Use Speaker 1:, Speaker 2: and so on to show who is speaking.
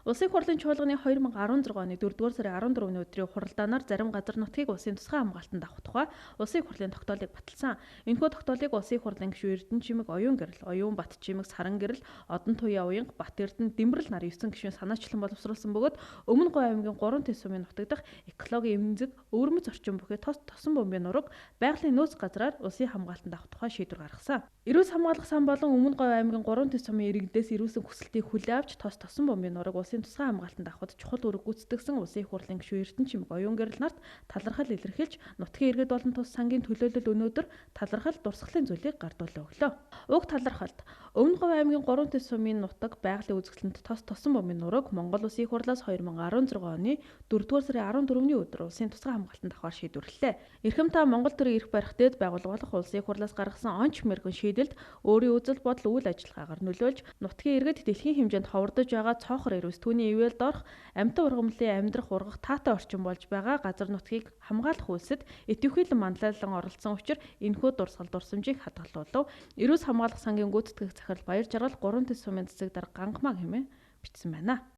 Speaker 1: Улсын хурлын чуулганы 2016 оны 4-р сарын 14-ний өдрийн хуралдаанаар зарим газар нутгийг улсын тусгай хамгаалтанд авах тухай улсын хурлын тогтоолыг баталсан. Энэхүү тогтоолыг улсын хурлын гишүүн Эрдэнэчимэг оюун гэрэл, оюун Батчимэг саран гэрэл, Одон туяа уянга, Бат Эрдэнэ Дэмбэрэл нар 9 гишүүн санаачлан боловсруулсан бөгөөд Өмнө Говь аймгийн 3 тэс сумын нутагдах экологийн эмзэг, өвөрмөц орчин бүхий тосон бомбын нураг байгалийн нөөц газраар улсын хамгаалтанд авах тухай шийдвэр гаргасан. Эрүүс хамгаалах сан болон Өмнө Говь аймгийн 3 тэс сумын иргэдээс ирүүлсэн хүсэлтийг хүлээн авч тосон бомбын нураг улсын тусгай хамгаалтанд авахд чухал үүрэг гүйцэтгэсэн улсын хурлын гишүүн Эрдэнэчимэг оюун гэрэл нарт талархал илэрхийлж нутгийн иргэд болон тус сангийн төлөөлөл өнөөдөр талархал дурсгалын зүйлийг гардуулан өглөө. Уг талархалд Өмнө Говь аймгийн 3 тэс сумын нутаг байгалийн үзэсгэлэнт тосон бомбын нураг Монгол Улсын их хурлаас 2016 оны 4-р сарын 14-ний өдөр улсын тусгай хамгаалтанд авахар шийдвэрлэлээ. Эрхэм та Монгол төрийн эрх барих дэд байгууллага болох улсын их хурлаас гаргасан онч мэргэн шийдэлд өөрийн үзэл бодол үйл ажиллагаагаар нөлөөлж нутгийн иргэд дэлхийн хэмжээнд ховордож байгаа цоохор ирвэс түүний ивэлд орох амьтан ургамлын амьдрах ургах таатай орчин болж байгаа газар нутгийг хамгаалах үйлсэд идэвхжүүлэн манлайлан оролцсон учраас энэхүү дурсгал дурсамжийг хадгалуулав. Эрүүс хамгаалах сангийн гүйцэтгэх захирал Баяр Жаргал 3 тэс сумын цэцэг дарга Гангамаа хэмээн бичсэн байна.